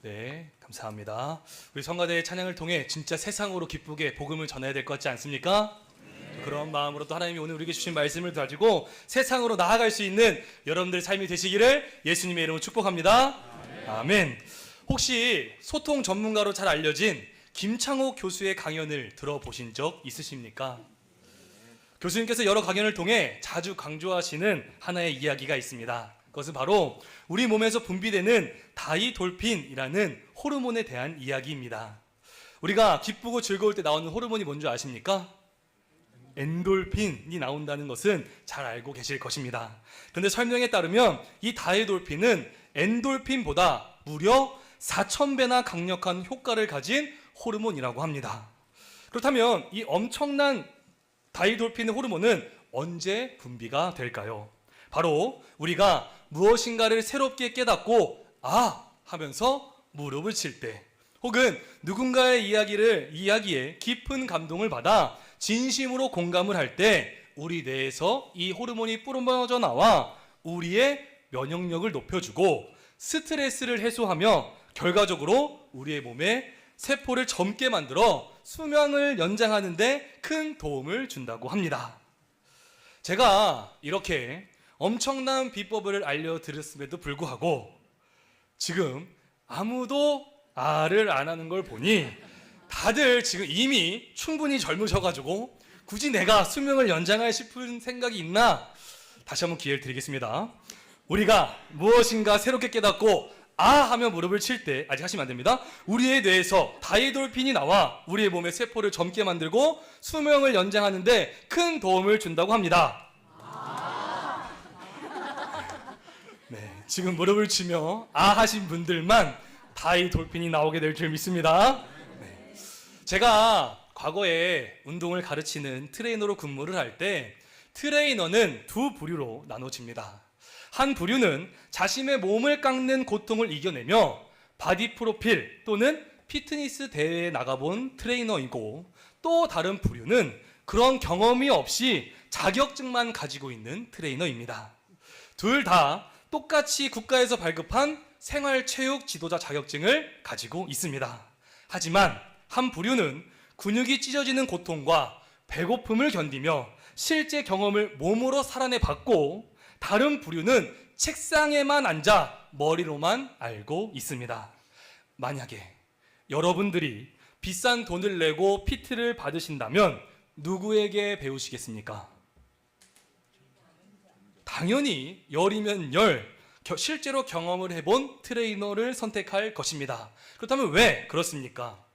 네, 감사합니다. 우리 성가대의 찬양을 통해 진짜 세상으로 기쁘게 복음을 전해야 될 것 같지 않습니까? 그런 마음으로 또 하나님이 오늘 우리에게 주신 말씀을 가지고 세상으로 나아갈 수 있는 여러분들의 삶이 되시기를 예수님의 이름으로 축복합니다. 아멘. 혹시 소통 전문가로 잘 알려진 김창호 교수의 강연을 들어보신 적 있으십니까? 교수님께서 여러 강연을 통해 자주 강조하시는 하나의 이야기가 있습니다. 그것은 바로 우리 몸에서 분비되는 다이돌핀이라는 호르몬에 대한 이야기입니다. 우리가 기쁘고 즐거울 때 나오는 호르몬이 뭔지 아십니까? 엔돌핀이 나온다는 것은 잘 알고 계실 것입니다. 그런데 설명에 따르면 이 다이돌핀은 엔돌핀보다 무려 4,000배나 강력한 효과를 가진 호르몬이라고 합니다. 그렇다면 이 엄청난 다이돌핀 호르몬은 언제 분비가 될까요? 바로 우리가 무엇인가를 새롭게 깨닫고 하면서 무릎을 칠 때, 혹은 누군가의 이야기에 깊은 감동을 받아 진심으로 공감을 할 때 우리 뇌에서 이 호르몬이 뿜어져 나와 우리의 면역력을 높여주고 스트레스를 해소하며 결과적으로 우리의 몸에 세포를 젊게 만들어 수명을 연장하는 데 큰 도움을 준다고 합니다. 제가 이렇게 엄청난 비법을 알려드렸음에도 불구하고 지금 아무도 를 안 하는 걸 보니 다들 지금 이미 충분히 젊으셔가지고 굳이 내가 수명을 연장할 싶은 생각이 있나? 다시 한번 기회를 드리겠습니다. 우리가 무엇인가 새롭게 깨닫고 하며 무릎을 칠 때, 아직 하시면 안 됩니다. 우리의 뇌에서 다이돌핀이 나와 우리의 몸의 세포를 젊게 만들고 수명을 연장하는데 큰 도움을 준다고 합니다. 네, 지금 무릎을 치며 하신 분들만 다이돌핀이 나오게 될 줄 믿습니다. 네. 제가 과거에 운동을 가르치는 트레이너로 근무를 할 때 트레이너는 두 부류로 나눠집니다. 한 부류는 자신의 몸을 깎는 고통을 이겨내며 바디 프로필 또는 피트니스 대회에 나가본 트레이너이고, 또 다른 부류는 그런 경험이 없이 자격증만 가지고 있는 트레이너입니다. 둘 다 똑같이 국가에서 발급한 생활체육 지도자 자격증을 가지고 있습니다. 하지만 한 부류는 근육이 찢어지는 고통과 배고픔을 견디며 실제 경험을 몸으로 살아내 봤고, 다른 부류는 책상에만 앉아 머리로만 알고 있습니다. 만약에 여러분들이 비싼 돈을 내고 PT를 받으신다면 누구에게 배우시겠습니까? 당연히 열이면 열, 실제로 경험을 해본 트레이너를 선택할 것입니다. 그렇다면 왜 그렇습니까?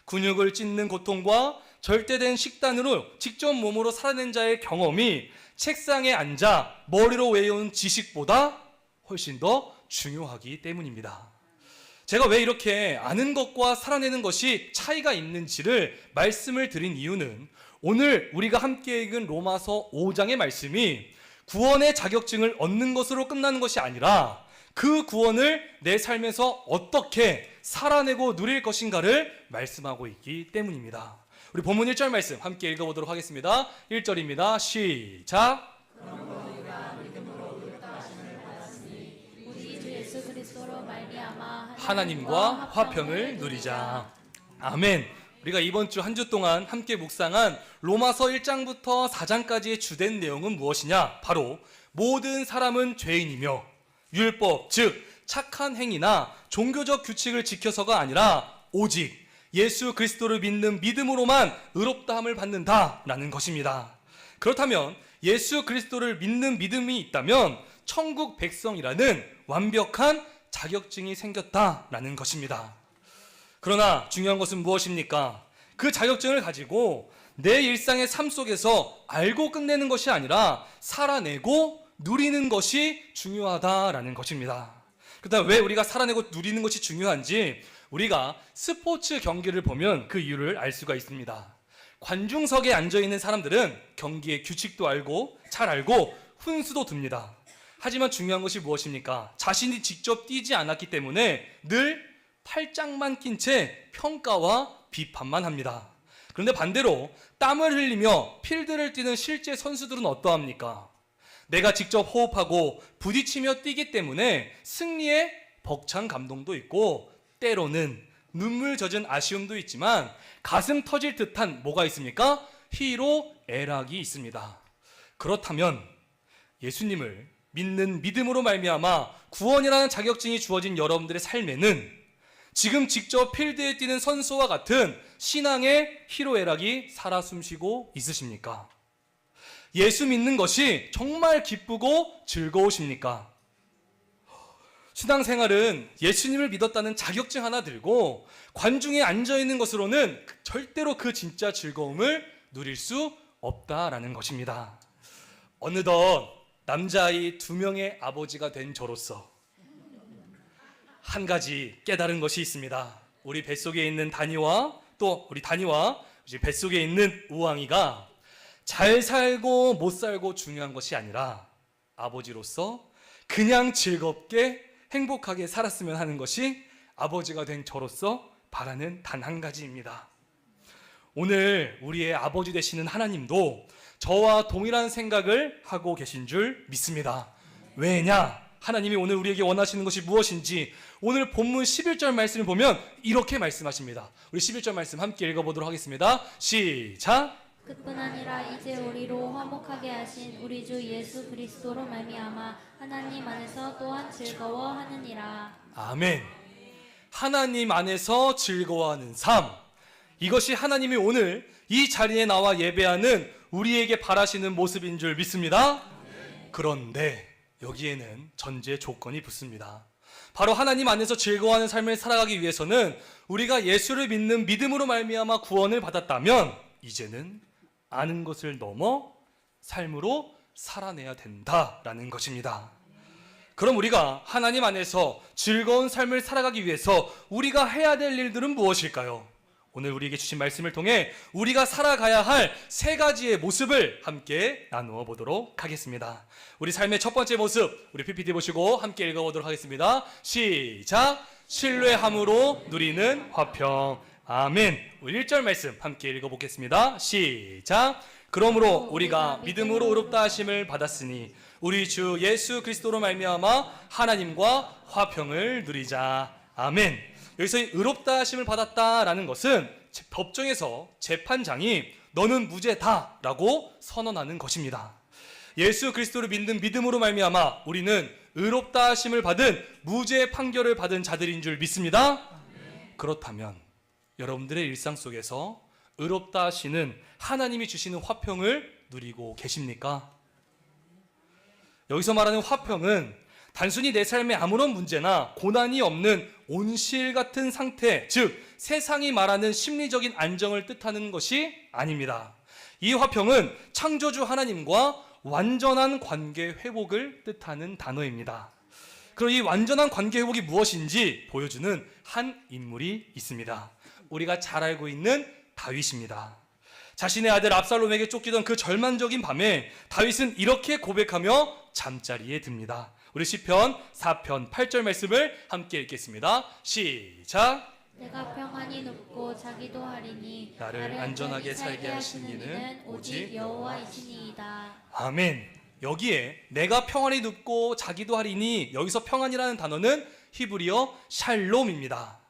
근육을 찢는 고통과 절대된 식단으로 직접 몸으로 살아낸 자의 경험이 책상에 앉아 머리로 외운 지식보다 훨씬 더 중요하기 때문입니다. 제가 왜 이렇게 아는 것과 살아내는 것이 차이가 있는지를 말씀을 드린 이유는, 오늘 우리가 함께 읽은 로마서 5장의 말씀이 구원의 자격증을 얻는 것으로 끝나는 것이 아니라 그 구원을 내 삶에서 어떻게 살아내고 누릴 것인가를 말씀하고 있기 때문입니다. 우리 본문 1절 말씀 함께 읽어보도록 하겠습니다. 1절입니다. 시작. 하나님과 화평을 누리자. 아멘. 우리가 이번 주 한 주 동안 함께 묵상한 로마서 1장부터 4장까지의 주된 내용은 무엇이냐? 바로 모든 사람은 죄인이며 율법, 즉 착한 행위나 종교적 규칙을 지켜서가 아니라 오직 예수 그리스도를 믿는 믿음으로만 의롭다함을 받는다라는 것입니다. 그렇다면 예수 그리스도를 믿는 믿음이 있다면 천국 백성이라는 완벽한 자격증이 생겼다라는 것입니다. 그러나 중요한 것은 무엇입니까? 그 자격증을 가지고 내 일상의 삶 속에서 알고 끝내는 것이 아니라 살아내고 누리는 것이 중요하다라는 것입니다. 그렇다면 왜 우리가 살아내고 누리는 것이 중요한지 우리가 스포츠 경기를 보면 그 이유를 알 수가 있습니다. 관중석에 앉아있는 사람들은 경기의 규칙도 알고 잘 알고 훈수도 둡니다. 하지만 중요한 것이 무엇입니까? 자신이 직접 뛰지 않았기 때문에 늘 팔짱만 낀 채 평가와 비판만 합니다. 그런데 반대로 땀을 흘리며 필드를 뛰는 실제 선수들은 어떠합니까? 내가 직접 호흡하고 부딪히며 뛰기 때문에 승리에 벅찬 감동도 있고 때로는 눈물 젖은 아쉬움도 있지만 가슴 터질 듯한 뭐가 있습니까? 희로애락이 있습니다. 그렇다면 예수님을 믿는 믿음으로 말미암아 구원이라는 자격증이 주어진 여러분들의 삶에는 지금 직접 필드에 뛰는 선수와 같은 신앙의 희로애락이 살아 숨쉬고 있으십니까? 예수 믿는 것이 정말 기쁘고 즐거우십니까? 신앙생활은 예수님을 믿었다는 자격증 하나 들고 관중에 앉아있는 것으로는 절대로 그 진짜 즐거움을 누릴 수 없다라는 것입니다. 어느덧 남자아이 2명의 아버지가 된 저로서 한 가지 깨달은 것이 있습니다. 우리 뱃속에 있는 다니와 또 우리 다니와 뱃속에 있는 우왕이가 잘 살고 못 살고 중요한 것이 아니라 아버지로서 그냥 즐겁게 행복하게 살았으면 하는 것이 아버지가 된 저로서 바라는 단 한 가지입니다. 오늘 우리의 아버지 되시는 하나님도 저와 동일한 생각을 하고 계신 줄 믿습니다. 왜냐? 하나님이 오늘 우리에게 원하시는 것이 무엇인지 오늘 본문 11절 말씀을 보면 이렇게 말씀하십니다. 우리 11절 말씀 함께 읽어보도록 하겠습니다. 시작! 그뿐 아니라 이제 우리로 화목하게 하신 우리 주 예수 그리스도로 말미암아 하나님 안에서 또한 즐거워하느니라. 아멘. 하나님 안에서 즐거워하는 삶, 이것이 하나님이 오늘 이 자리에 나와 예배하는 우리에게 바라시는 모습인 줄 믿습니다. 그런데 여기에는 전제 조건이 붙습니다. 바로 하나님 안에서 즐거워하는 삶을 살아가기 위해서는 우리가 예수를 믿는 믿음으로 말미암아 구원을 받았다면 이제는 아는 것을 넘어 삶으로 살아내야 된다라는 것입니다. 그럼 우리가 하나님 안에서 즐거운 삶을 살아가기 위해서 우리가 해야 될 일들은 무엇일까요? 오늘 우리에게 주신 말씀을 통해 우리가 살아가야 할 3가지의 모습을 함께 나누어 보도록 하겠습니다. 우리 삶의 첫 번째 모습, 우리 PPT 보시고 함께 읽어보도록 하겠습니다. 시작! 신뢰함으로 누리는 화평. 아멘. 우리 1절 말씀 함께 읽어보겠습니다. 시작! 그러므로 우리가 믿음으로 의롭다 하심을 받았으니 우리 주 예수 그리스도로 말미암아 하나님과 화평을 누리자. 아멘. 여기서 이 의롭다 하심을 받았다라는 것은 법정에서 재판장이 너는 무죄다라고 선언하는 것입니다. 예수 그리스도를 믿는 믿음으로 말미암아 우리는 의롭다 하심을 받은 무죄 판결을 받은 자들인 줄 믿습니다. 그렇다면 여러분들의 일상 속에서 의롭다 하시는 하나님이 주시는 화평을 누리고 계십니까? 여기서 말하는 화평은 단순히 내 삶에 아무런 문제나 고난이 없는 온실 같은 상태, 즉 세상이 말하는 심리적인 안정을 뜻하는 것이 아닙니다. 이 화평은 창조주 하나님과 완전한 관계 회복을 뜻하는 단어입니다. 그럼 이 완전한 관계 회복이 무엇인지 보여주는 한 인물이 있습니다. 우리가 잘 알고 있는 다윗입니다. 자신의 아들 압살롬에게 쫓기던 그 절망적인 밤에 다윗은 이렇게 고백하며 잠자리에 듭니다. 우리 시편 4편 8절 말씀을 함께 읽겠습니다. 시작! 내가 평안히 눕고 자기도 하리니 나를 안전하게 살게 하신 이는 오직 여호와이시니이다. 아멘. 여기에 내가 평안히 눕고 자기도 하리니 여기서 평안이라는 단어는 히브리어 샬롬입니다.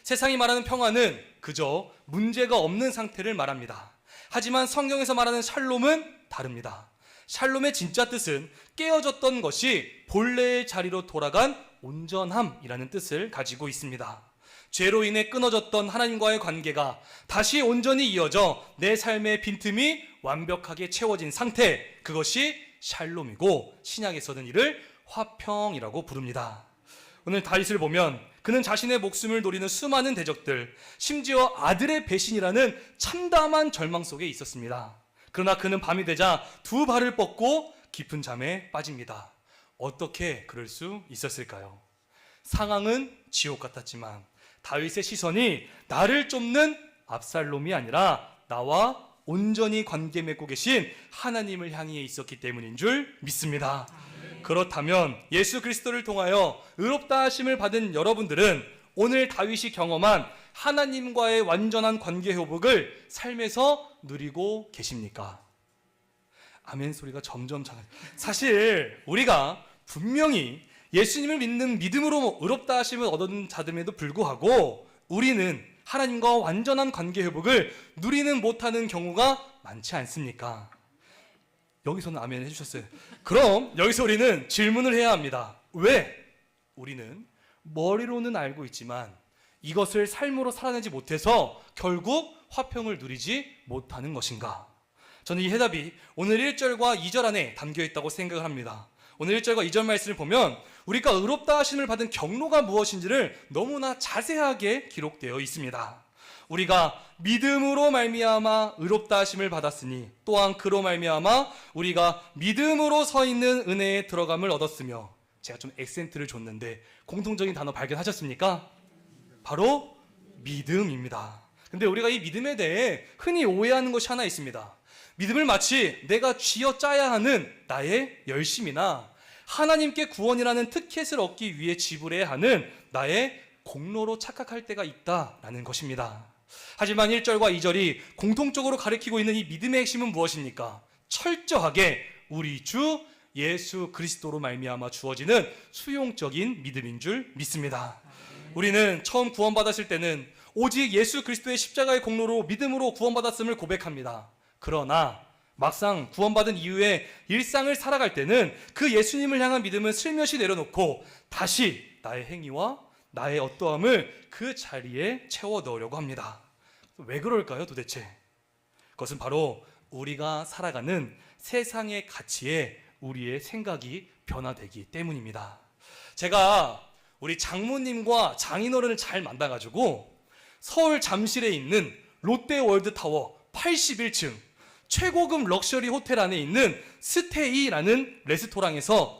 세상이 말하는 평안은 그저 문제가 없는 상태를 말합니다. 하지만 성경에서 말하는 샬롬은 다릅니다. 샬롬의 진짜 뜻은 깨어졌던 것이 본래의 자리로 돌아간 온전함이라는 뜻을 가지고 있습니다. 죄로 인해 끊어졌던 하나님과의 관계가 다시 온전히 이어져 내 삶의 빈틈이 완벽하게 채워진 상태, 그것이 샬롬이고 신약에서는 이를 화평이라고 부릅니다. 오늘 다윗을 보면 그는 자신의 목숨을 노리는 수많은 대적들, 심지어 아들의 배신이라는 참담한 절망 속에 있었습니다. 그러나 그는 밤이 되자 2 발을 뻗고 깊은 잠에 빠집니다. 어떻게 그럴 수 있었을까요? 상황은 지옥 같았지만 다윗의 시선이 나를 쫓는 압살롬이 아니라 나와 온전히 관계 맺고 계신 하나님을 향해 있었기 때문인 줄 믿습니다. 그렇다면 예수 그리스도를 통하여 의롭다 하심을 받은 여러분들은 오늘 다윗이 경험한 하나님과의 완전한 관계 회복을 삶에서 누리고 계십니까? 아멘 소리가 점점 작아요. 사실 우리가 분명히 예수님을 믿는 믿음으로 의롭다 하심을 얻은 자들에도 불구하고 우리는 하나님과 완전한 관계 회복을 누리는 못하는 경우가 많지 않습니까? 여기서는 아멘 해주셨어요. 그럼 여기서 우리는 질문을 해야 합니다. 왜 우리는 머리로는 알고 있지만 이것을 삶으로 살아내지 못해서 결국 화평을 누리지 못하는 것인가? 저는 이 해답이 오늘 1절과 2절 안에 담겨 있다고 생각을 합니다. 오늘 1절과 2절 말씀을 보면 우리가 의롭다 하심을 받은 경로가 무엇인지를 너무나 자세하게 기록되어 있습니다. 우리가 믿음으로 말미암아 의롭다 하심을 받았으니 또한 그로 말미암아 우리가 믿음으로 서 있는 은혜에 들어감을 얻었으며, 제가 좀 액센트를 줬는데 공통적인 단어 발견하셨습니까? 바로 믿음입니다. 근데 우리가 이 믿음에 대해 흔히 오해하는 것이 하나 있습니다. 믿음을 마치 내가 쥐어짜야 하는 나의 열심이나 하나님께 구원이라는 티켓을 얻기 위해 지불해야 하는 나의 공로로 착각할 때가 있다라는 것입니다. 하지만 1절과 2절이 공통적으로 가리키고 있는 이 믿음의 핵심은 무엇입니까? 철저하게 우리 주 예수 그리스도로 말미암아 주어지는 수용적인 믿음인 줄 믿습니다. 우리는 처음 구원받았을 때는 오직 예수 그리스도의 십자가의 공로로 믿음으로 구원받았음을 고백합니다. 그러나 막상 구원받은 이후에 일상을 살아갈 때는 그 예수님을 향한 믿음은 슬며시 내려놓고 다시 나의 행위와 나의 어떠함을 그 자리에 채워 넣으려고 합니다. 왜 그럴까요, 도대체? 그것은 바로 우리가 살아가는 세상의 가치에 우리의 생각이 변화되기 때문입니다. 제가 우리 장모님과 장인어른을 잘 만나가지고 서울 잠실에 있는 롯데월드타워 81층 최고급 럭셔리 호텔 안에 있는 스테이라는 레스토랑에서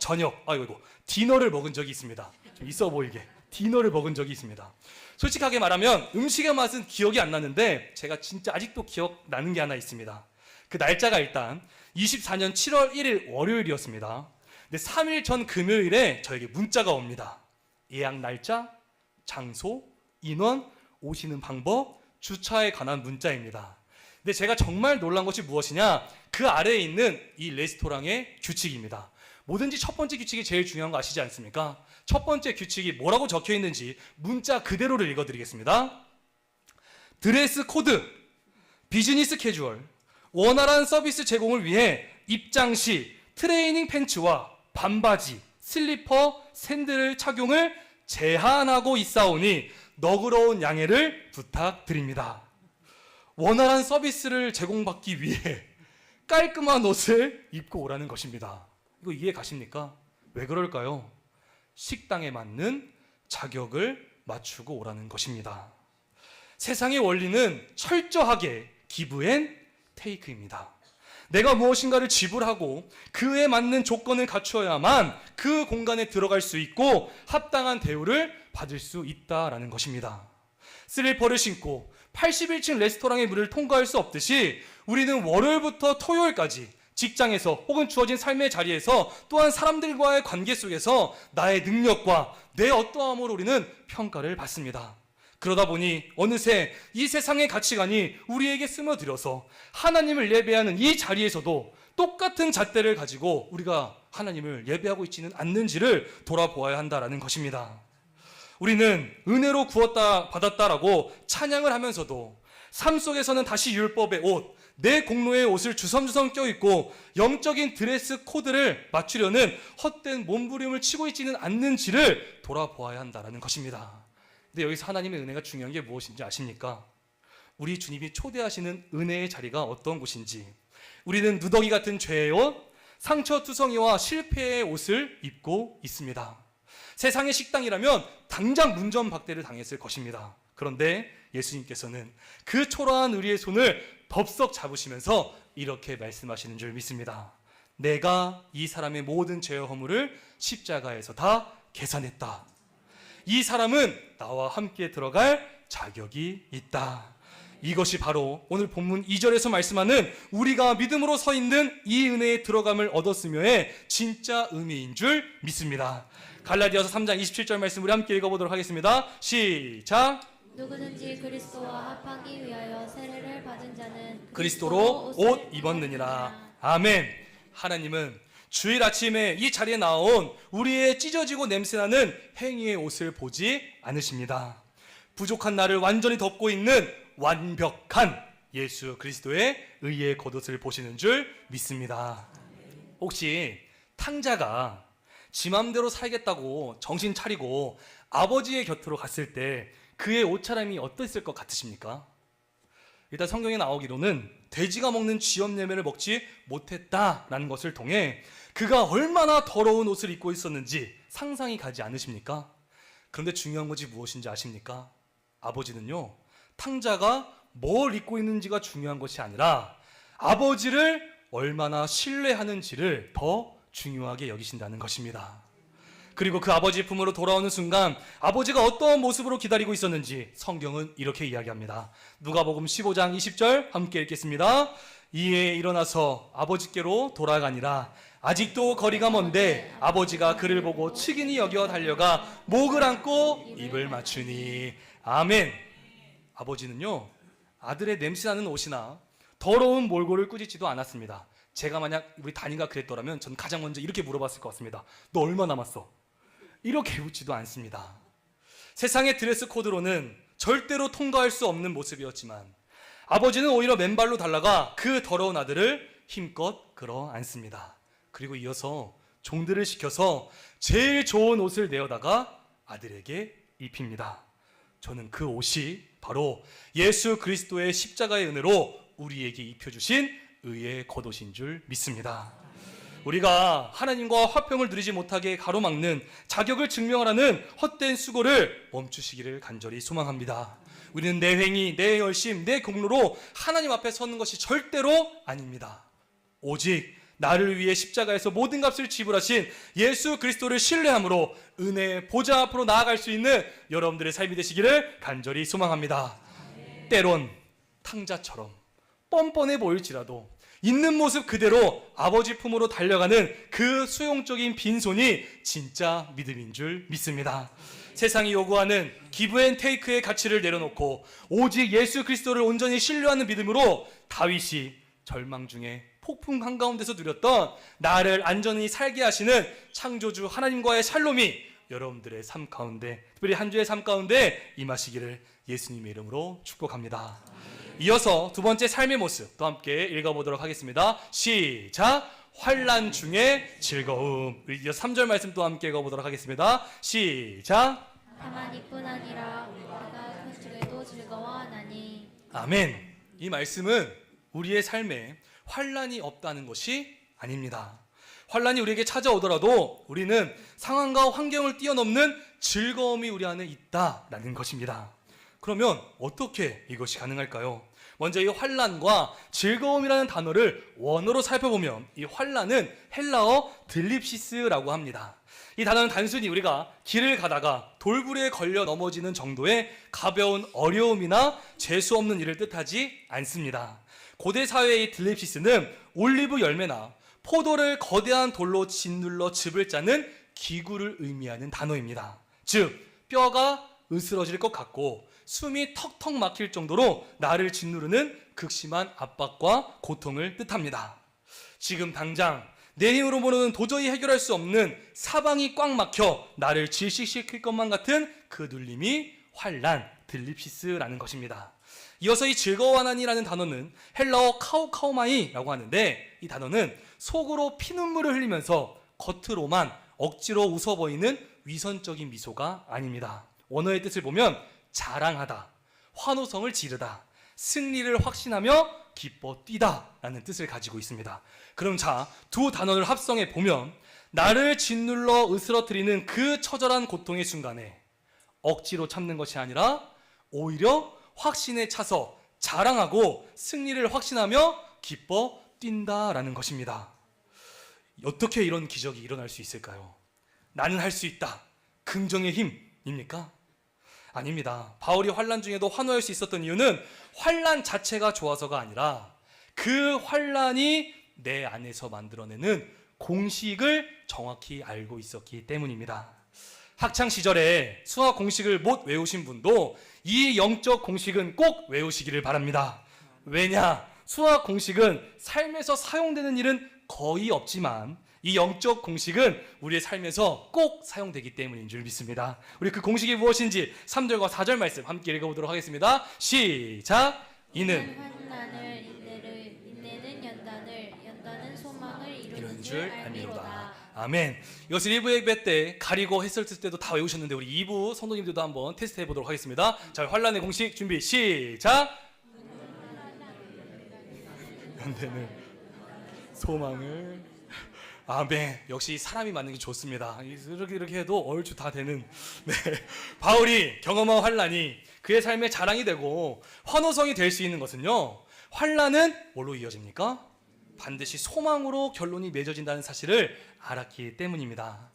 디너를 먹은 적이 있습니다. 좀 있어 보이게 디너를 먹은 적이 있습니다. 솔직하게 말하면 음식의 맛은 기억이 안 나는데 제가 진짜 아직도 기억나는 게 하나 있습니다. 그 날짜가 일단 24년 7월 1일 월요일이었습니다. 근데 3일 전 금요일에 저에게 문자가 옵니다. 예약 날짜, 장소, 인원, 오시는 방법, 주차에 관한 문자입니다. 근데 제가 정말 놀란 것이 무엇이냐? 그 아래에 있는 이 레스토랑의 규칙입니다. 뭐든지 첫 번째 규칙이 제일 중요한 거 아시지 않습니까? 첫 번째 규칙이 뭐라고 적혀 있는지 문자 그대로를 읽어드리겠습니다. 드레스 코드, 비즈니스 캐주얼, 원활한 서비스 제공을 위해 입장 시 트레이닝 팬츠와 반바지, 슬리퍼, 샌들을 착용을 제한하고 있사오니 너그러운 양해를 부탁드립니다. 원활한 서비스를 제공받기 위해 깔끔한 옷을 입고 오라는 것입니다. 이거 이해 가십니까? 왜 그럴까요? 식당에 맞는 자격을 맞추고 오라는 것입니다. 세상의 원리는 철저하게 기브 앤 테이크입니다. 내가 무엇인가를 지불하고 그에 맞는 조건을 갖추어야만 그 공간에 들어갈 수 있고 합당한 대우를 받을 수 있다라는 것입니다. 슬리퍼를 신고 81층 레스토랑의 문을 통과할 수 없듯이 우리는 월요일부터 토요일까지 직장에서 혹은 주어진 삶의 자리에서 또한 사람들과의 관계 속에서 나의 능력과 내 어떠함으로 우리는 평가를 받습니다. 그러다 보니 어느새 이 세상의 가치관이 우리에게 스며들어서 하나님을 예배하는 이 자리에서도 똑같은 잣대를 가지고 우리가 하나님을 예배하고 있지는 않는지를 돌아보아야 한다는 것입니다. 우리는 은혜로 구웠다 받았다라고 찬양을 하면서도 삶 속에서는 다시 율법의 옷, 내 공로의 옷을 주섬주섬 껴입고 영적인 드레스 코드를 맞추려는 헛된 몸부림을 치고 있지는 않는지를 돌아보아야 한다는 것입니다. 근데 여기서 하나님의 은혜가 중요한 게 무엇인지 아십니까? 우리 주님이 초대하시는 은혜의 자리가 어떤 곳인지, 우리는 누더기 같은 죄의 옷, 상처투성이와 실패의 옷을 입고 있습니다. 세상의 식당이라면 당장 문전박대를 당했을 것입니다. 그런데 예수님께서는 그 초라한 우리의 손을 덥석 잡으시면서 이렇게 말씀하시는 줄 믿습니다. 내가 이 사람의 모든 죄와 허물을 십자가에서 다 계산했다. 이 사람은 나와 함께 들어갈 자격이 있다. 이것이 바로 오늘 본문 2절에서 말씀하는 우리가 믿음으로 서 있는 이 은혜에 들어감을 얻었으며의 진짜 의미인 줄 믿습니다. 갈라디아서 3장 27절 말씀 우리 함께 읽어보도록 하겠습니다. 시작! 누구든지 그리스도와 합하기 위하여 세례를 받은 자는 그리스도로 옷 입었느니라. 아멘. 하나님은 주일 아침에 이 자리에 나온 우리의 찢어지고 냄새나는 행위의 옷을 보지 않으십니다. 부족한 나를 완전히 덮고 있는 완벽한 예수 그리스도의 의의 겉옷을 보시는 줄 믿습니다. 혹시 탕자가 지 맘대로 살겠다고 정신 차리고 아버지의 곁으로 갔을 때 그의 옷차림이 어땠을 것 같으십니까? 일단 성경에 나오기로는 돼지가 먹는 쥐염내매를 먹지 못했다라는 것을 통해 그가 얼마나 더러운 옷을 입고 있었는지 상상이 가지 않으십니까? 그런데 중요한 것이 무엇인지 아십니까? 아버지는요, 탕자가 뭘 입고 있는지가 중요한 것이 아니라 아버지를 얼마나 신뢰하는지를 더 중요하게 여기신다는 것입니다. 그리고 그 아버지 품으로 돌아오는 순간 아버지가 어떤 모습으로 기다리고 있었는지 성경은 이렇게 이야기합니다. 누가복음 15장 20절 함께 읽겠습니다. 이에 일어나서 아버지께로 돌아가니라. 아직도 거리가 먼데 아버지가 그를 보고 측은히 여겨 달려가 목을 안고 입을 맞추니. 아멘. 아버지는요, 아들의 냄새나는 옷이나 더러운 몰골을 꾸짖지도 않았습니다. 제가 만약 우리 다니가 그랬더라면 전 가장 먼저 이렇게 물어봤을 것 같습니다. 너 얼마 남았어? 이렇게 묻지도 않습니다. 세상의 드레스 코드로는 절대로 통과할 수 없는 모습이었지만 아버지는 오히려 맨발로 달라가 그 더러운 아들을 힘껏 끌어 안습니다. 그리고 이어서 종들을 시켜서 제일 좋은 옷을 내어다가 아들에게 입힙니다. 저는 그 옷이 바로 예수 그리스도의 십자가의 은혜로 우리에게 입혀주신 의의 겉옷인 줄 믿습니다. 우리가 하나님과 화평을 누리지 못하게 가로막는 자격을 증명하라는 헛된 수고를 멈추시기를 간절히 소망합니다. 우리는 내 행위, 내 열심, 내 공로로 하나님 앞에 서는 것이 절대로 아닙니다. 오직 나를 위해 십자가에서 모든 값을 지불하신 예수 그리스도를 신뢰함으로 은혜의 보좌 앞으로 나아갈 수 있는 여러분들의 삶이 되시기를 간절히 소망합니다. 때론 탕자처럼 뻔뻔해 보일지라도 있는 모습 그대로 아버지 품으로 달려가는 그 수용적인 빈손이 진짜 믿음인 줄 믿습니다. 세상이 요구하는 기브앤테이크의 가치를 내려놓고 오직 예수 그리스도를 온전히 신뢰하는 믿음으로 다윗이 절망 중에 폭풍 한가운데서 누렸던 나를 안전히 살게 하시는 창조주 하나님과의 샬롬이 여러분들의 삶 가운데, 특별히 한 주의 삶 가운데 임하시기를 예수님의 이름으로 축복합니다. 이어서 두 번째 삶의 모습 또 함께 읽어보도록 하겠습니다. 시작! 환난 중에 즐거움. 이어서 3절 말씀 또 함께 읽어보도록 하겠습니다. 시작! 다만 이뿐 아니라 우리가 그 중에도 즐거워하나니. 아멘. 이 말씀은 우리의 삶에 환난이 없다는 것이 아닙니다. 환난이 우리에게 찾아오더라도 우리는 상황과 환경을 뛰어넘는 즐거움이 우리 안에 있다라는 것입니다. 그러면 어떻게 이것이 가능할까요? 먼저 이 환난과 즐거움이라는 단어를 원어로 살펴보면 이 환난은 헬라어 들립시스라고 합니다. 이 단어는 단순히 우리가 길을 가다가 돌부리에 걸려 넘어지는 정도의 가벼운 어려움이나 재수 없는 일을 뜻하지 않습니다. 고대 사회의 들립시스는 올리브 열매나 포도를 거대한 돌로 짓눌러 즙을 짜는 기구를 의미하는 단어입니다. 즉 뼈가 으스러질 것 같고 숨이 턱턱 막힐 정도로 나를 짓누르는 극심한 압박과 고통을 뜻합니다. 지금 당장 내 힘으로는 도저히 해결할 수 없는 사방이 꽉 막혀 나를 질식시킬 것만 같은 그 눌림이 환난, 들립시스라는 것입니다. 이어서 이 즐거워하나니라는 단어는 헬라어 카우카우마이라고 하는데 이 단어는 속으로 피눈물을 흘리면서 겉으로만 억지로 웃어 보이는 위선적인 미소가 아닙니다. 원어의 뜻을 보면 자랑하다, 환호성을 지르다, 승리를 확신하며 기뻐 뛰다 라는 뜻을 가지고 있습니다. 그럼 자, 두 단어를 합성해 보면 나를 짓눌러 으스러뜨리는 그 처절한 고통의 순간에 억지로 참는 것이 아니라 오히려 확신에 차서 자랑하고 승리를 확신하며 기뻐 뛴다라는 것입니다. 어떻게 이런 기적이 일어날 수 있을까요? 나는 할 수 있다. 긍정의 힘입니까? 아닙니다. 바울이 환난 중에도 환호할 수 있었던 이유는 환난 자체가 좋아서가 아니라 그 환난이 내 안에서 만들어내는 공식을 정확히 알고 있었기 때문입니다. 학창 시절에 수학 공식을 못 외우신 분도 이 영적 공식은 꼭 외우시기를 바랍니다. 왜냐? 수학 공식은 삶에서 사용되는 일은 거의 없지만 이 영적 공식은 우리의 삶에서 꼭 사용되기 때문인 줄 믿습니다. 우리 그 공식이 무엇인지 3절과 4절 말씀 함께 읽어보도록 하겠습니다. 시작! 이는 환난을, 인내는 연단을 소망을 이런 이루는 줄 줄 알미로다. 알미로다. 아멘. 이것을 1부 예배 때 가리고 했을 때도 다 외우셨는데 우리 2부 성도님들도 한번 테스트 해보도록 하겠습니다. 자, 환난의 공식 준비 시작! 연대는 소망을. 아멘. 역시 사람이 맞는 게 좋습니다. 이렇게 해도 얼추 다 되는. 네. 바울이 경험한 환난이 그의 삶의 자랑이 되고 환호성이 될 수 있는 것은요, 환난은 뭘로 이어집니까? 반드시 소망으로 결론이 맺어진다는 사실을 알았기 때문입니다.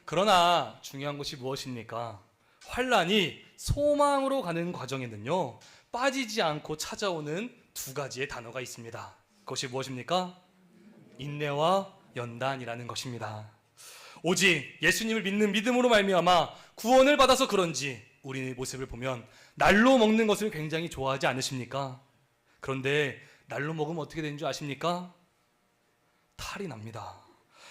그러나 중요한 것이 무엇입니까? 환난이 소망으로 가는 과정에는요, 빠지지 않고 찾아오는 두 가지의 단어가 있습니다. 그것이 무엇입니까? 인내와 연단이라는 것입니다. 오직 예수님을 믿는 믿음으로 말미암아 구원을 받아서 그런지 우리의 모습을 보면 날로 먹는 것을 굉장히 좋아하지 않으십니까? 그런데 날로 먹으면 어떻게 되는 줄 아십니까? 탈이 납니다.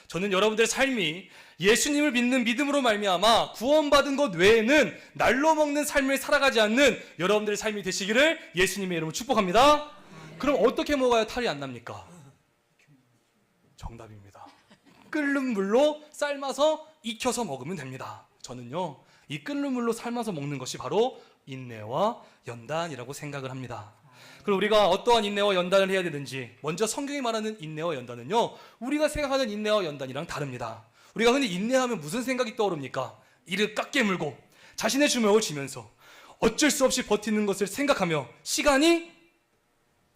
저는 여러분들의 삶이 예수님을 믿는 믿음으로 말미암아 구원받은 것 외에는 날로 먹는 삶을 살아가지 않는 여러분들의 삶이 되시기를 예수님의 이름으로 축복합니다. 그럼 어떻게 먹어야 탈이 안 납니까? 정답입니다. 끓는 물로 삶아서 익혀서 먹으면 됩니다. 저는요, 이 끓는 물로 삶아서 먹는 것이 바로 인내와 연단이라고 생각을 합니다. 그럼 우리가 어떠한 인내와 연단을 해야 되는지, 먼저 성경이 말하는 인내와 연단은요, 우리가 생각하는 인내와 연단이랑 다릅니다. 우리가 흔히 인내하면 무슨 생각이 떠오릅니까? 이를 깎게 물고 자신의 주먹을 쥐면서 어쩔 수 없이 버티는 것을 생각하며 시간이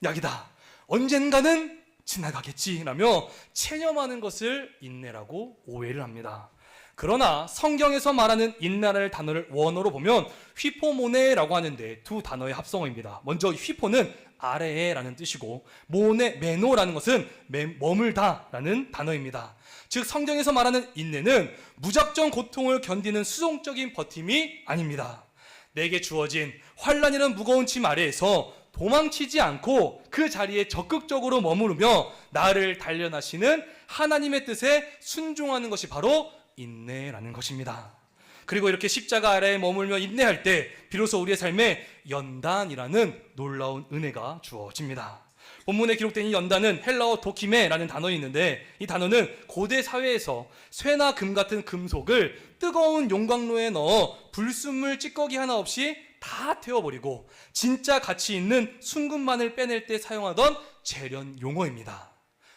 약이다, 언젠가는 지나가겠지라며 체념하는 것을 인내라고 오해를 합니다. 그러나 성경에서 말하는 인내라는 단어를 원어로 보면 휘포모네라고 하는데 두 단어의 합성어입니다. 먼저 휘포는 아래에라는 뜻이고 메노라는 것은 머물다라는 단어입니다. 즉 성경에서 말하는 인내는 무작정 고통을 견디는 수동적인 버팀이 아닙니다. 내게 주어진 환난이라는 무거운 짐 아래에서 도망치지 않고 그 자리에 적극적으로 머무르며 나를 단련하시는 하나님의 뜻에 순종하는 것이 바로 인내라는 것입니다. 그리고 이렇게 십자가 아래에 머물며 인내할 때 비로소 우리의 삶에 연단이라는 놀라운 은혜가 주어집니다. 본문에 기록된 이 연단은 헬라어 도키메라는 단어가 있는데, 이 단어는 고대 사회에서 쇠나 금 같은 금속을 뜨거운 용광로에 넣어 불순물 찌꺼기 하나 없이 다 태워버리고 진짜 가치 있는 순금만을 빼낼 때 사용하던 재련 용어입니다.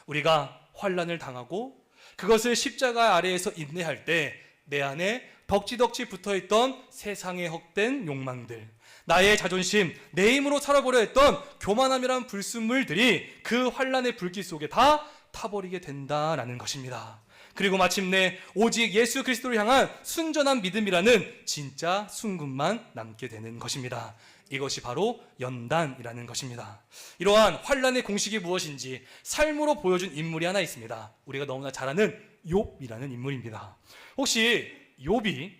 우리가 환난을 당하고 그것을 십자가 아래에서 인내할 때 내 안에 덕지덕지 붙어있던 세상의 헛된 욕망들, 나의 자존심, 내 힘으로 살아보려 했던 교만함이란 불순물들이 그 환난의 불길 속에 다 타버리게 된다라는 것입니다. 그리고 마침내 오직 예수 그리스도를 향한 순전한 믿음이라는 진짜 순금만 남게 되는 것입니다. 이것이 바로 연단이라는 것입니다. 이러한 환난의 공식이 무엇인지 삶으로 보여준 인물이 하나 있습니다. 우리가 너무나 잘 아는 욥이라는 인물입니다. 혹시 욥이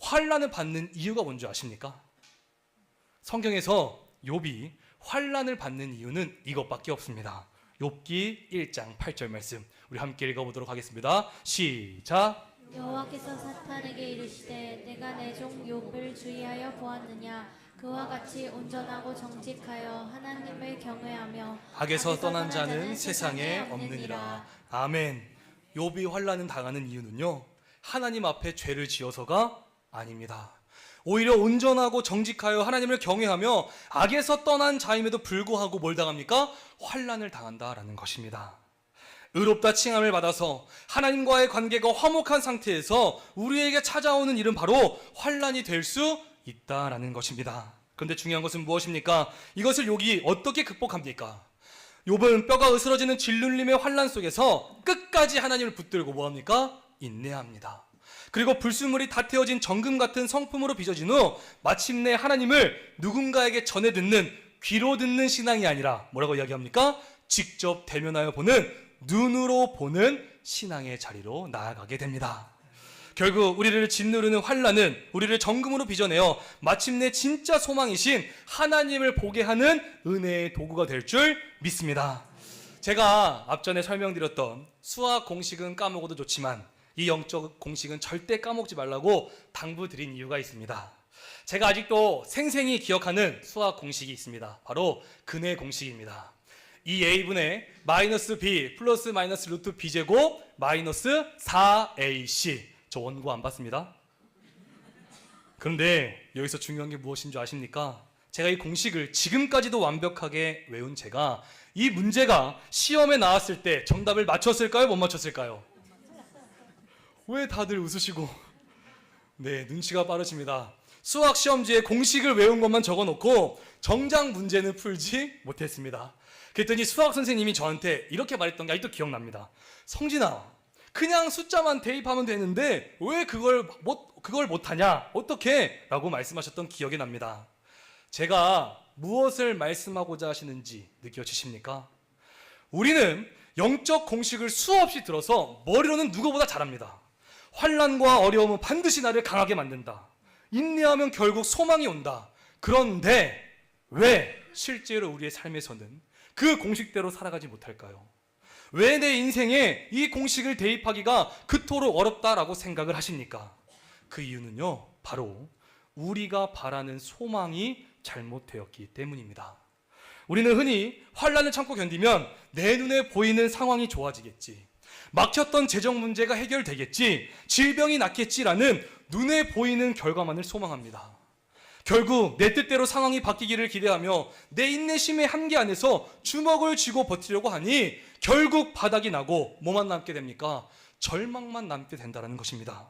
환난을 받는 이유가 뭔지 아십니까? 성경에서 욥이 환난을 받는 이유는 이것밖에 없습니다. 욥기 1장 8절 말씀 우리 함께 읽어보도록 하겠습니다. 시작. 여호와께서 사탄에게 이르시되 내가 내 종 욥을 주의하여 보았느냐, 그와 같이 온전하고 정직하여 하나님을 경외하며 악에서 떠난 자는 세상에 없느니라. 아멘. 욥이 환난을 당하는 이유는요, 하나님 앞에 죄를 지어서가 아닙니다. 오히려 온전하고 정직하여 하나님을 경외하며 악에서 떠난 자임에도 불구하고 뭘 당합니까? 환난을 당한다라는 것입니다. 의롭다 칭함을 받아서 하나님과의 관계가 화목한 상태에서 우리에게 찾아오는 일은 바로 환난이 될 수 있다라는 것입니다. 그런데 중요한 것은 무엇입니까? 이것을 욥이 어떻게 극복합니까? 욥은 뼈가 으스러지는 질눌림의 환난 속에서 끝까지 하나님을 붙들고 뭐합니까? 인내합니다. 그리고 불순물이 다 태워진 정금 같은 성품으로 빚어진 후 마침내 하나님을 누군가에게 전해 듣는, 귀로 듣는 신앙이 아니라 뭐라고 이야기합니까? 직접 대면하여 보는, 눈으로 보는 신앙의 자리로 나아가게 됩니다. 결국 우리를 짓누르는 환난은 우리를 정금으로 빚어내어 마침내 진짜 소망이신 하나님을 보게 하는 은혜의 도구가 될 줄 믿습니다. 제가 앞전에 설명드렸던 수학 공식은 까먹어도 좋지만 이 영적 공식은 절대 까먹지 말라고 당부드린 이유가 있습니다. 제가 아직도 생생히 기억하는 수학 공식이 있습니다. 바로 근의 공식입니다. 2a분의 마이너스 b 플러스 마이너스 루트 b제곱 마이너스 4ac. 저 원고 안 봤습니다. 그런데 여기서 중요한 게 무엇인 줄 아십니까? 제가 이 공식을 지금까지도 완벽하게 외운 제가 이 문제가 시험에 나왔을 때 정답을 맞췄을까요? 못 맞췄을까요? 왜 다들 웃으시고? 네, 눈치가 빠르십니다. 수학 시험지에 공식을 외운 것만 적어놓고 정작 문제는 풀지 못했습니다. 그랬더니 수학 선생님이 저한테 이렇게 말했던 게 아직도 기억납니다. 성진아, 그냥 숫자만 대입하면 되는데 왜 그걸 못하냐? 어떻게? 라고 말씀하셨던 기억이 납니다. 제가 무엇을 말씀하고자 하시는지 느껴지십니까? 우리는 영적 공식을 수없이 들어서 머리로는 누구보다 잘합니다. 환난과 어려움은 반드시 나를 강하게 만든다. 인내하면 결국 소망이 온다. 그런데 왜 실제로 우리의 삶에서는 그 공식대로 살아가지 못할까요? 왜 내 인생에 이 공식을 대입하기가 그토록 어렵다라고 생각을 하십니까? 그 이유는요, 바로 우리가 바라는 소망이 잘못되었기 때문입니다. 우리는 흔히 환난을 참고 견디면 내 눈에 보이는 상황이 좋아지겠지, 막혔던 재정 문제가 해결되겠지, 질병이 낫겠지라는 눈에 보이는 결과만을 소망합니다. 결국 내 뜻대로 상황이 바뀌기를 기대하며 내 인내심의 한계 안에서 주먹을 쥐고 버티려고 하니 결국 바닥이 나고 뭐만 남게 됩니까? 절망만 남게 된다는 것입니다.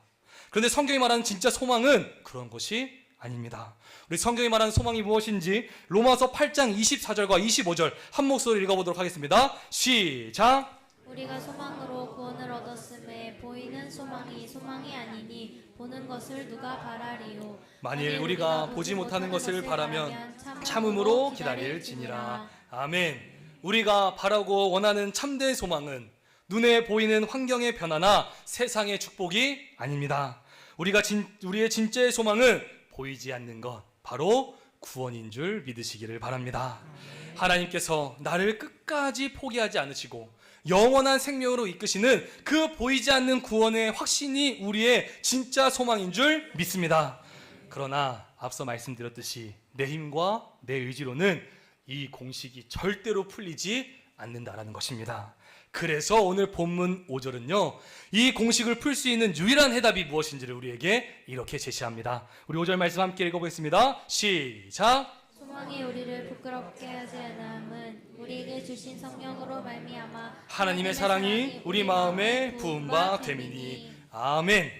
그런데 성경이 말하는 진짜 소망은 그런 것이 아닙니다. 우리 성경이 말하는 소망이 무엇인지 로마서 8장 24절과 25절 한 목소리로 읽어보도록 하겠습니다. 시작! 우리가 소망으로 구원을 얻었음에 보이는 소망이 아니니 보는 것을 누가 바라리요. 만일 우리가 보지 못하는 것을 바라면 참음으로 기다릴지니라. 아멘. 우리가 바라고 원하는 참된 소망은 눈에 보이는 환경의 변화나 세상의 축복이 아닙니다. 우리의 진짜의 소망은 보이지 않는 것, 바로 구원인 줄 믿으시기를 바랍니다. 하나님께서 나를 끝까지 포기하지 않으시고 영원한 생명으로 이끄시는 그 보이지 않는 구원의 확신이 우리의 진짜 소망인 줄 믿습니다. 그러나 앞서 말씀드렸듯이 내 힘과 내 의지로는 이 공식이 절대로 풀리지 않는다라는 것입니다. 그래서 오늘 본문 5절은요, 이 공식을 풀 수 있는 유일한 해답이 무엇인지를 우리에게 이렇게 제시합니다. 우리 5절 말씀 함께 읽어보겠습니다. 시작! 소망이 우리를 부끄럽게 하지 않음은 우리에게 주신 성령으로 말미암아 하나님의 사랑이 우리 마음에 부은 바 됨이니. 아멘.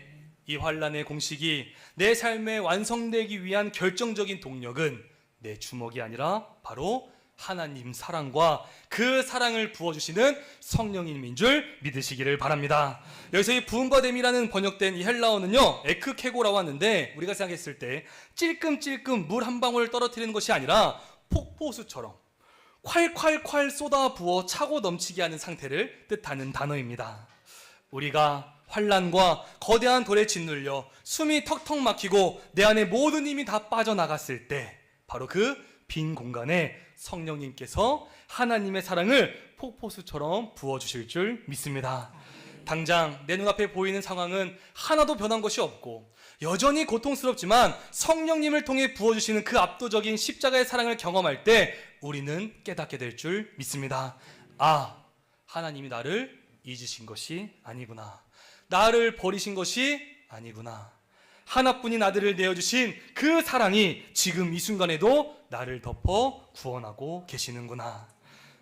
이 환난의 공식이 내 삶에 완성되기 위한 결정적인 동력은 내 주먹이 아니라 바로 하나님 사랑과 그 사랑을 부어주시는 성령님인 줄 믿으시기를 바랍니다. 여기서 이 부음과 됨이라는 번역된 이 헬라어는요, 에크케고라고 하는데 우리가 생각했을 때 찔끔찔끔 물 한 방울 떨어뜨리는 것이 아니라 폭포수처럼 콸콸콸 쏟아 부어 차고 넘치게 하는 상태를 뜻하는 단어입니다. 우리가 환난과 거대한 돌에 짓눌려 숨이 턱턱 막히고 내 안에 모든 힘이 다 빠져나갔을 때 바로 그 빈 공간에 성령님께서 하나님의 사랑을 폭포수처럼 부어주실 줄 믿습니다. 당장 내 눈앞에 보이는 상황은 하나도 변한 것이 없고 여전히 고통스럽지만 성령님을 통해 부어주시는 그 압도적인 십자가의 사랑을 경험할 때 우리는 깨닫게 될 줄 믿습니다. 아, 하나님이 나를 잊으신 것이 아니구나. 나를 버리신 것이 아니구나. 하나뿐인 아들을 내어주신 그 사랑이 지금 이 순간에도 나를 덮어 구원하고 계시는구나.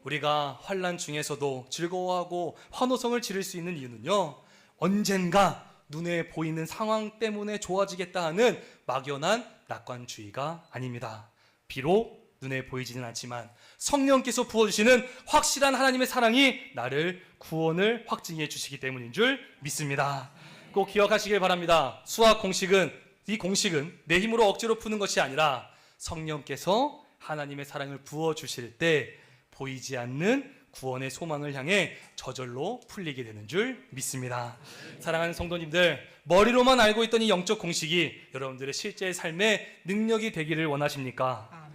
우리가 환난 중에서도 즐거워하고 환호성을 지를 수 있는 이유는요, 언젠가 눈에 보이는 상황 때문에 좋아지겠다 하는 막연한 낙관주의가 아닙니다. 비록 눈에 보이지는 않지만 성령께서 부어주시는 확실한 하나님의 사랑이 나를 구원을 확증해 주시기 때문인 줄 믿습니다. 꼭 기억하시길 바랍니다. 수학 공식은, 이 공식은 내 힘으로 억지로 푸는 것이 아니라 성령께서 하나님의 사랑을 부어주실 때 보이지 않는 구원의 소망을 향해 저절로 풀리게 되는 줄 믿습니다. 사랑하는 성도님들, 머리로만 알고 있던 이 영적 공식이 여러분들의 실제 삶의 능력이 되기를 원하십니까?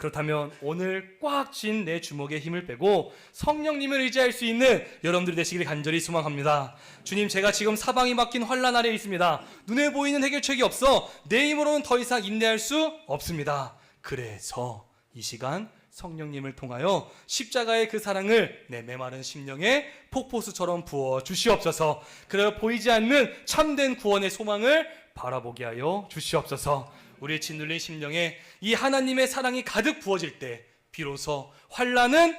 그렇다면 오늘 꽉 쥔 내 주먹에 힘을 빼고 성령님을 의지할 수 있는 여러분들이 되시기를 간절히 소망합니다. 주님, 제가 지금 사방이 막힌 환난 아래에 있습니다. 눈에 보이는 해결책이 없어 내 힘으로는 더 이상 인내할 수 없습니다. 그래서 이 시간 성령님을 통하여 십자가의 그 사랑을 내 메마른 심령에 폭포수처럼 부어 주시옵소서. 그래야 보이지 않는 참된 구원의 소망을 바라보게 하여 주시옵소서. 우리의 짓눌린 심령에 이 하나님의 사랑이 가득 부어질 때 비로소 환난은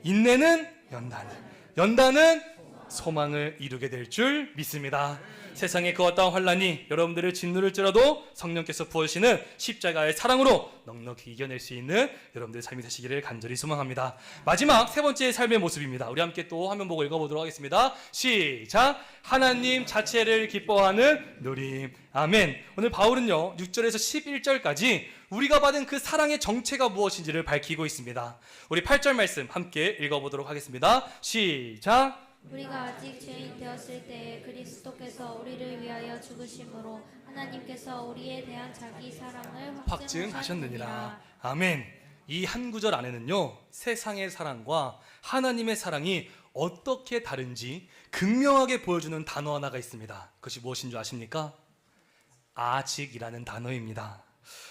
인내는 연단은 소망을 이루게 될 줄 믿습니다. 세상의 그 어떠한 환난이 여러분들을 짓누를지라도 성령께서 부어주시는 십자가의 사랑으로 넉넉히 이겨낼 수 있는 여러분들의 삶이 되시기를 간절히 소망합니다. 마지막 세 번째 삶의 모습입니다. 우리 함께 또 화면 보고 읽어보도록 하겠습니다. 시작! 하나님 자체를 기뻐하는 누림. 아멘. 오늘 바울은요 6절에서 11절까지 우리가 받은 그 사랑의 정체가 무엇인지를 밝히고 있습니다. 우리 8절 말씀 함께 읽어보도록 하겠습니다. 시작! 우리가 아직 죄인 되었을 때에 그리스도께서 우리를 위하여 죽으심으로 하나님께서 우리에 대한 자기 사랑을 확증하셨느니라. 아멘. 이 한 구절 안에는요 세상의 사랑과 하나님의 사랑이 어떻게 다른지 극명하게 보여주는 단어 하나가 있습니다. 그것이 무엇인 줄 아십니까? 아직이라는 단어입니다.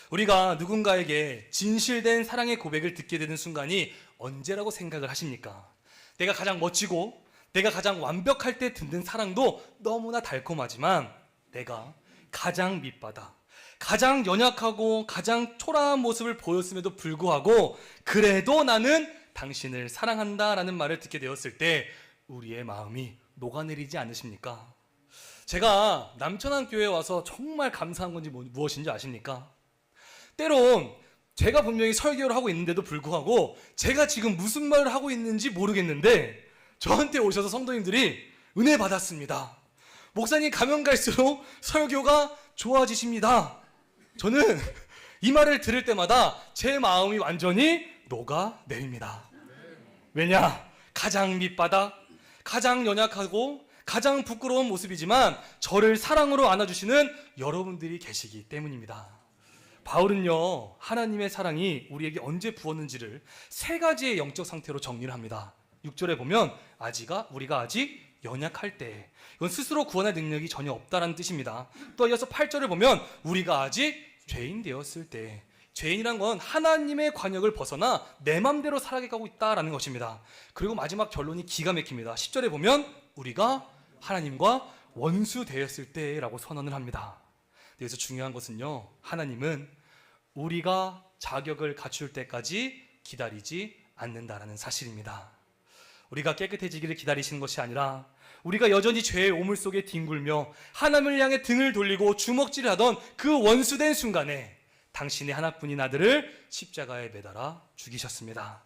우리가 누군가에게 진실된 사랑의 고백을 듣게 되는 순간이 언제라고 생각을 하십니까? 내가 가장 멋지고 내가 가장 완벽할 때 듣는 사랑도 너무나 달콤하지만 내가 가장 밑바닥, 가장 연약하고 가장 초라한 모습을 보였음에도 불구하고 그래도 나는 당신을 사랑한다라는 말을 듣게 되었을 때 우리의 마음이 녹아내리지 않으십니까? 제가 남천안교회에 와서 정말 감사한 건지 무엇인지 아십니까? 때론 제가 분명히 설교를 하고 있는데도 불구하고 제가 지금 무슨 말을 하고 있는지 모르겠는데 저한테 오셔서 성도님들이 은혜 받았습니다. 목사님 가면 갈수록 설교가 좋아지십니다. 저는 이 말을 들을 때마다 제 마음이 완전히 녹아내립니다. 왜냐? 가장 밑바닥, 가장 연약하고 가장 부끄러운 모습이지만 저를 사랑으로 안아주시는 여러분들이 계시기 때문입니다. 바울은요 하나님의 사랑이 우리에게 언제 부었는지를 세 가지의 영적 상태로 정리를 합니다. 6절에 보면 우리가 아직 연약할 때, 이건 스스로 구원할 능력이 전혀 없다라는 뜻입니다. 또 이어서 8절을 보면 우리가 아직 죄인 되었을 때, 죄인이란 건 하나님의 관역을 벗어나 내 맘대로 살아가고 있다라는 것입니다. 그리고 마지막 결론이 기가 막힙니다. 10절에 보면 우리가 하나님과 원수 되었을 때라고 선언을 합니다. 여기서 중요한 것은요 하나님은 우리가 자격을 갖출 때까지 기다리지 않는다라는 사실입니다. 우리가 깨끗해지기를 기다리시는 것이 아니라 우리가 여전히 죄의 오물 속에 뒹굴며 하나님을 향해 등을 돌리고 주먹질을 하던 그 원수된 순간에 당신의 하나뿐인 아들을 십자가에 매달아 죽이셨습니다.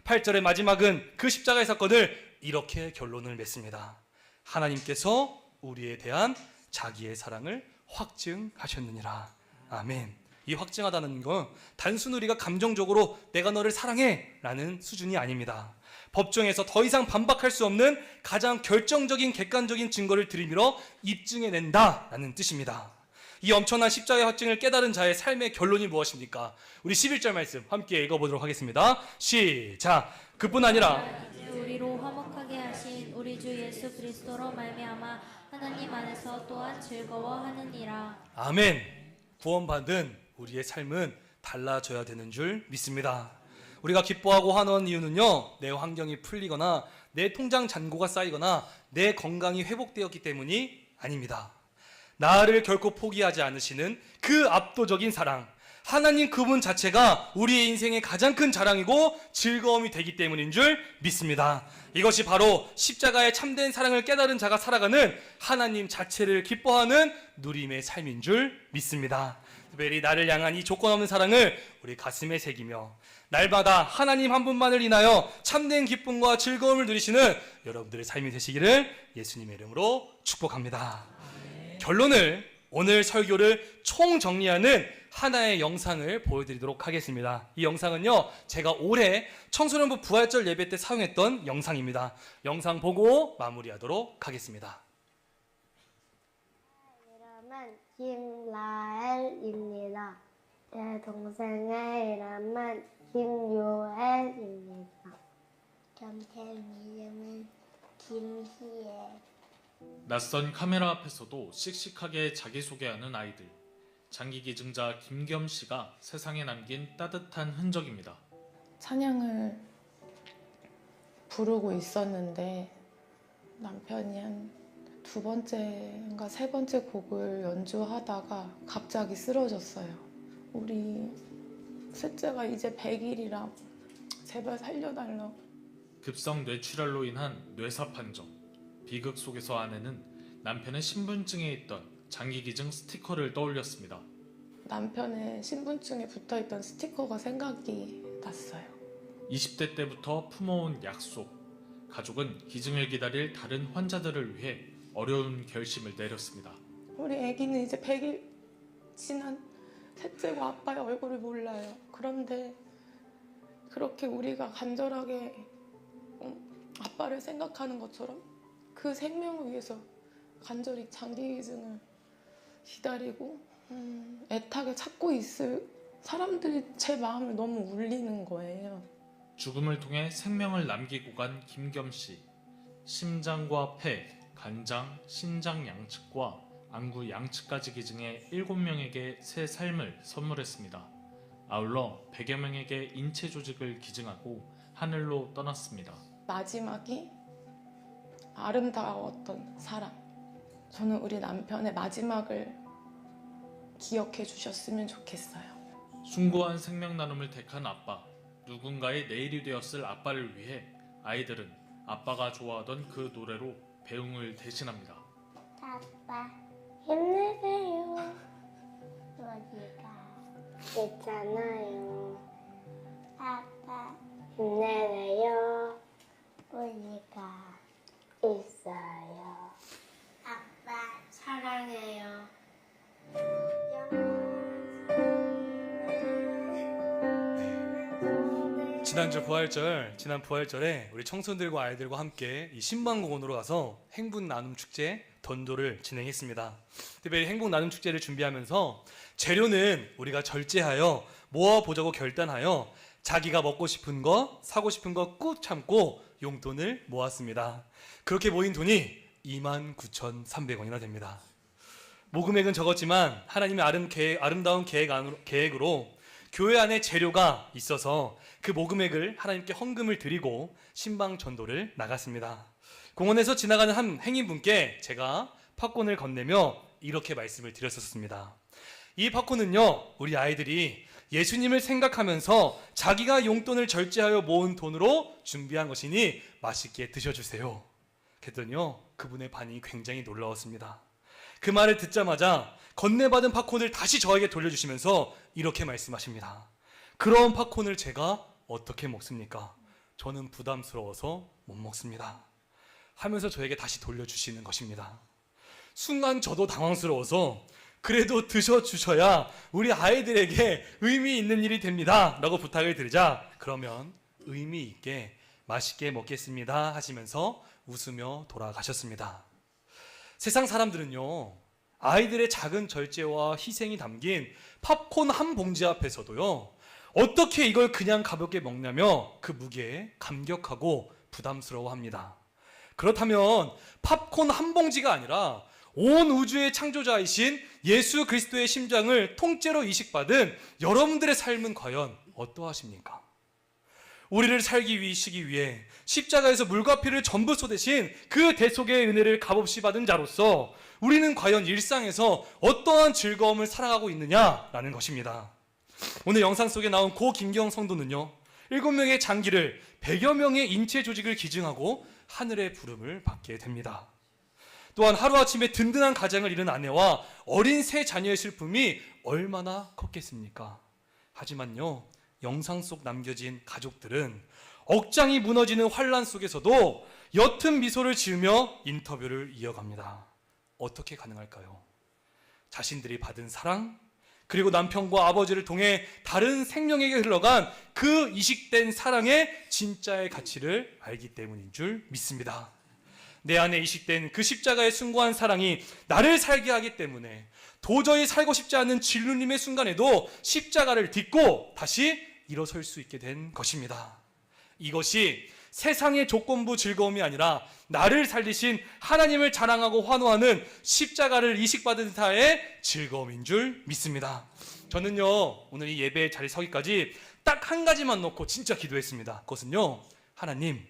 8절의 마지막은 그 십자가의 사건을 이렇게 결론을 맺습니다. 하나님께서 우리에 대한 자기의 사랑을 확증하셨느니라. 아멘. 이 확증하다는 건 단순 우리가 감정적으로 내가 너를 사랑해 라는 수준이 아닙니다. 법정에서 더 이상 반박할 수 없는 가장 결정적인 객관적인 증거를 들이밀어 입증해낸다라는 뜻입니다. 이 엄청난 십자가의 확증을 깨달은 자의 삶의 결론이 무엇입니까? 우리 11절 말씀 함께 읽어보도록 하겠습니다. 시작! 그뿐 아니라 우리로 화목하게 하신 우리 주 예수 그리스도로 말미암아 하나님 안에서 또한 즐거워하느니라. 아멘. 구원받은 우리의 삶은 달라져야 되는 줄 믿습니다. 우리가 기뻐하고 환호한 이유는요 내 환경이 풀리거나 내 통장 잔고가 쌓이거나 내 건강이 회복되었기 때문이 아닙니다. 나를 결코 포기하지 않으시는 그 압도적인 사랑, 하나님 그분 자체가 우리의 인생의 가장 큰 자랑이고 즐거움이 되기 때문인 줄 믿습니다. 이것이 바로 십자가의 참된 사랑을 깨달은 자가 살아가는 하나님 자체를 기뻐하는 누림의 삶인 줄 믿습니다. 특별히 나를 향한 이 조건 없는 사랑을 우리 가슴에 새기며 날마다 하나님 한 분만을 인하여 참된 기쁨과 즐거움을 누리시는 여러분들의 삶이 되시기를 예수님의 이름으로 축복합니다. 결론을 오늘 설교를 총정리하는 하나의 영상을 보여드리도록 하겠습니다. 이 영상은요 제가 올해 청소년부 부활절 예배 때 사용했던 영상입니다. 영상 보고 마무리하도록 하겠습니다. 이름은 김라엘입니다. 제 동생의 이름은 김유혜입니다. 동생 이름은 김희애. 낯선 카메라 앞에서도 씩씩하게 자기소개하는 아이들. 장기기증자 김겸 씨가 세상에 남긴 따뜻한 흔적입니다. 찬양을 부르고 있었는데 남편이 한 두 번째인가 세 번째 곡을 연주하다가 갑자기 쓰러졌어요. 우리 셋째가 이제 100일이라 제발 살려달라고. 급성 뇌출혈로 인한 뇌사 판정. 비극 속에서 아내는 남편의 신분증에 있던 장기기증 스티커를 떠올렸습니다. 남편의 신분증에 붙어있던 스티커가 생각이 났어요. 20대 때부터 품어온 약속. 가족은 기증을 기다릴 다른 환자들을 위해 어려운 결심을 내렸습니다. 우리 아기는 이제 100일 지난 셋째고 아빠의 얼굴을 몰라요. 그런데 그렇게 우리가 간절하게 아빠를 생각하는 것처럼 그 생명을 위해서 간절히 장기기증을 기다리고 애타게 찾고 있을 사람들이 제 마음을 너무 울리는 거예요. 죽음을 통해 생명을 남기고 간 김겸 씨. 심장과 폐, 간장, 신장 양측과 안구 양측까지 기증해 7명에게 새 삶을 선물했습니다. 아울러 100여 명에게 인체 조직을 기증하고 하늘로 떠났습니다. 마지막이 아름다웠던 사람. 저는 우리 남편의 마지막을 기억해 주셨으면 좋겠어요. 숭고한 생명 나눔을 택한 아빠. 누군가의 내일이 되었을 아빠를 위해 아이들은 아빠가 좋아하던 그 노래로 배웅을 대신합니다. 아빠 힘내세요. 어디가 있잖아요. 아빠 힘내세요. 우리가 있어요. 아빠 사랑해요. 지난 부활절에 우리 청소년들과 아이들과 함께 이 신방공원으로 가서 행복 나눔 축제 던도를 진행했습니다. 특별히 행복 나눔 축제를 준비하면서 재료는 우리가 절제하여 모아보자고 결단하여 자기가 먹고 싶은 거, 사고 싶은 거 꾹 참고 용돈을 모았습니다. 그렇게 모인 돈이 29,300원이나 됩니다. 모금액은 적었지만 하나님의 아름다운 계획으로 교회 안에 재료가 있어서 그 모금액을 하나님께 헌금을 드리고 신방 전도를 나갔습니다. 공원에서 지나가는 한 행인분께 제가 팝콘을 건네며 이렇게 말씀을 드렸었습니다. 이 팝콘은요, 우리 아이들이 예수님을 생각하면서 자기가 용돈을 절제하여 모은 돈으로 준비한 것이니 맛있게 드셔주세요. 그랬더니요, 그분의 반응이 굉장히 놀라웠습니다. 그 말을 듣자마자 건네받은 팝콘을 다시 저에게 돌려주시면서 이렇게 말씀하십니다. 그런 팝콘을 제가 어떻게 먹습니까? 저는 부담스러워서 못 먹습니다. 하면서 저에게 다시 돌려주시는 것입니다. 순간 저도 당황스러워서 그래도 드셔주셔야 우리 아이들에게 의미 있는 일이 됩니다 라고 부탁을 드리자, 그러면 의미 있게 맛있게 먹겠습니다 하시면서 웃으며 돌아가셨습니다. 세상 사람들은요, 아이들의 작은 절제와 희생이 담긴 팝콘 한 봉지 앞에서도요, 어떻게 이걸 그냥 가볍게 먹냐며 그 무게에 감격하고 부담스러워합니다. 그렇다면 팝콘 한 봉지가 아니라 온 우주의 창조자이신 예수 그리스도의 심장을 통째로 이식받은 여러분들의 삶은 과연 어떠하십니까? 우리를 살기 위해 십자가에서 물과 피를 전부 쏟으신 그 대속의 은혜를 값없이 받은 자로서 우리는 과연 일상에서 어떠한 즐거움을 살아가고 있느냐라는 것입니다. 오늘 영상 속에 나온 고 김경 성도는요, 7명의 장기를 100여 명의 인체 조직을 기증하고 하늘의 부름을 받게 됩니다. 또한 하루아침에 든든한 가장을 잃은 아내와 어린 세 자녀의 슬픔이 얼마나 컸겠습니까? 하지만요, 영상 속 남겨진 가족들은 억장이 무너지는 환란 속에서도 옅은 미소를 지으며 인터뷰를 이어갑니다. 어떻게 가능할까요? 자신들이 받은 사랑, 그리고 남편과 아버지를 통해 다른 생명에게 흘러간 그 이식된 사랑의 진짜의 가치를 알기 때문인 줄 믿습니다. 내 안에 이식된 그 십자가의 숭고한 사랑이 나를 살게 하기 때문에 도저히 살고 싶지 않은 진루님의 순간에도 십자가를 딛고 다시 일어설 수 있게 된 것입니다. 이것이 세상의 조건부 즐거움이 아니라 나를 살리신 하나님을 자랑하고 환호하는 십자가를 이식받은 자의 즐거움인 줄 믿습니다. 저는요, 오늘 이 예배의 자리에 서기까지 딱 한 가지만 놓고 진짜 기도했습니다. 그것은요, 하나님,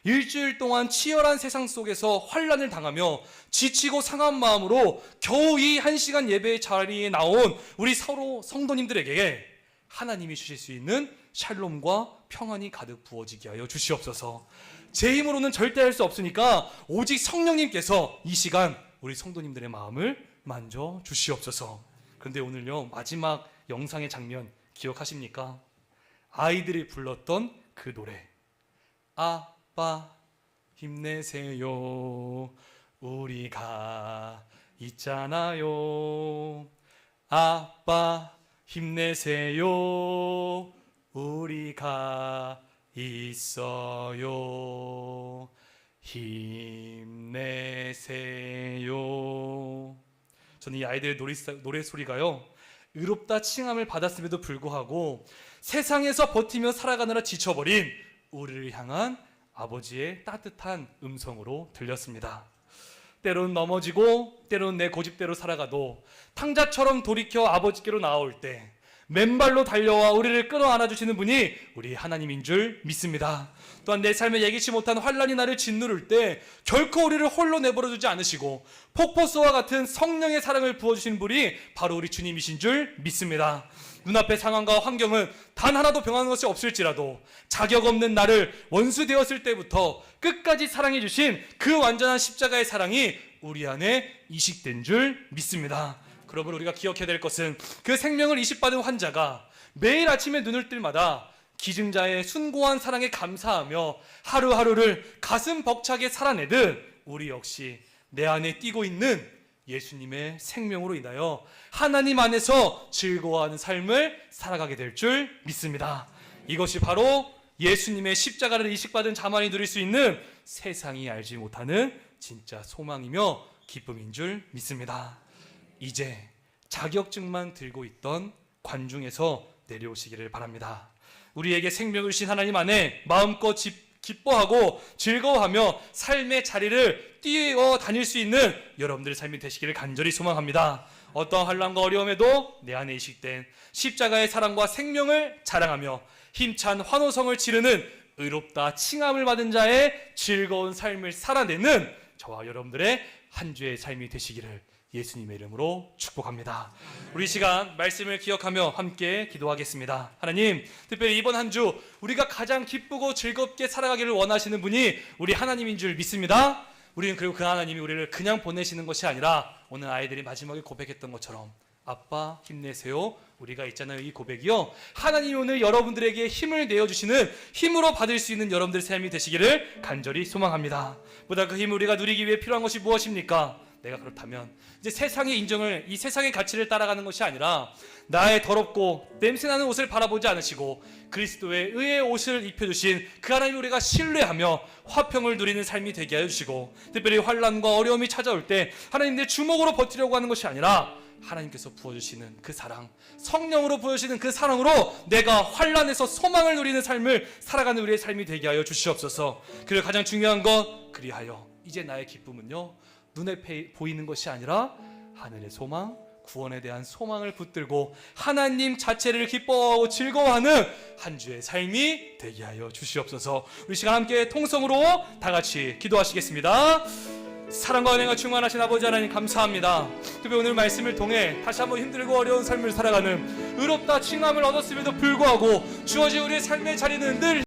일주일 동안 치열한 세상 속에서 환난을 당하며 지치고 상한 마음으로 겨우 이 1시간 예배의 자리에 나온 우리 서로 성도님들에게 하나님이 주실 수 있는 샬롬과 평안이 가득 부어지게 하여 주시옵소서. 제 힘으로는 절대 할 수 없으니까 오직 성령님께서 이 시간 우리 성도님들의 마음을 만져 주시옵소서. 그런데 오늘요, 마지막 영상의 장면 기억하십니까? 아이들이 불렀던 그 노래, 아빠 힘내세요 우리가 있잖아요. 아빠 힘내세요 우리가 있어요. 힘내세요. 저는 이 아이들의 노래소리가요, 의롭다 칭함을 받았음에도 불구하고 세상에서 버티며 살아가느라 지쳐버린 우리를 향한 아버지의 따뜻한 음성으로 들렸습니다. 때론 넘어지고 때론 내 고집대로 살아가도 탕자처럼 돌이켜 아버지께로 나아올 때 맨발로 달려와 우리를 끌어안아 주시는 분이 우리 하나님인 줄 믿습니다. 또한 내 삶에 예기치 못한 환난이 나를 짓누를 때 결코 우리를 홀로 내버려 두지 않으시고 폭포수와 같은 성령의 사랑을 부어주시는 분이 바로 우리 주님이신 줄 믿습니다. 눈앞의 상황과 환경은 단 하나도 변하는 것이 없을지라도 자격 없는 나를 원수 되었을 때부터 끝까지 사랑해 주신 그 완전한 십자가의 사랑이 우리 안에 이식된 줄 믿습니다. 그러므로 우리가 기억해야 될 것은 그 생명을 이식받은 환자가 매일 아침에 눈을 뜰 마다 기증자의 숭고한 사랑에 감사하며 하루하루를 가슴 벅차게 살아내듯 우리 역시 내 안에 뛰고 있는 예수님의 생명으로 인하여 하나님 안에서 즐거워하는 삶을 살아가게 될 줄 믿습니다. 이것이 바로 예수님의 십자가를 이식받은 자만이 누릴 수 있는 세상이 알지 못하는 진짜 소망이며 기쁨인 줄 믿습니다. 이제 자격증만 들고 있던 관중에서 내려오시기를 바랍니다. 우리에게 생명을 주신 하나님 안에 마음껏 기뻐하고 즐거워하며 삶의 자리를 뛰어다닐 수 있는 여러분들의 삶이 되시기를 간절히 소망합니다. 어떠한 환난과 어려움에도 내 안에 이식된 십자가의 사랑과 생명을 자랑하며 힘찬 환호성을 지르는 의롭다 칭함을 받은 자의 즐거운 삶을 살아내는 저와 여러분들의 한 주의 삶이 되시기를 예수님의 이름으로 축복합니다. 우리 시간 말씀을 기억하며 함께 기도하겠습니다. 하나님, 특별히 이번 한 주 우리가 가장 기쁘고 즐겁게 살아가기를 원하시는 분이 우리 하나님인 줄 믿습니다. 우리는 그리고 그 하나님이 우리를 그냥 보내시는 것이 아니라 오늘 아이들이 마지막에 고백했던 것처럼 아빠 힘내세요 우리가 있잖아요. 이 고백이요, 하나님이 오늘 여러분들에게 힘을 내어주시는 힘으로 받을 수 있는 여러분들의 삶이 되시기를 간절히 소망합니다. 보다 그 힘을 우리가 누리기 위해 필요한 것이 무엇입니까? 내가 그렇다면 이제 세상의 인정을, 이 세상의 가치를 따라가는 것이 아니라 나의 더럽고 냄새나는 옷을 바라보지 않으시고 그리스도의 의의 옷을 입혀주신 그 하나님을 우리가 신뢰하며 화평을 누리는 삶이 되게 하여 주시고, 특별히 환난과 어려움이 찾아올 때 하나님 내 주먹으로 버티려고 하는 것이 아니라 하나님께서 부어주시는 그 사랑, 성령으로 부어주시는 그 사랑으로 내가 환난에서 소망을 누리는 삶을 살아가는 우리의 삶이 되게 하여 주시옵소서. 그리고 가장 중요한 것, 그리하여 이제 나의 기쁨은요, 눈에 보이는 것이 아니라 하늘의 소망, 구원에 대한 소망을 붙들고 하나님 자체를 기뻐하고 즐거워하는 한 주의 삶이 되게 하여 주시옵소서. 우리 시간 함께 통성으로 다 같이 기도하시겠습니다. 사랑과 은혜가 충만하신 아버지 하나님 감사합니다. 특별히 오늘 말씀을 통해 다시 한번 힘들고 어려운 삶을 살아가는 의롭다 칭함을 얻었음에도 불구하고 주어진 우리의 삶의 자리는 늘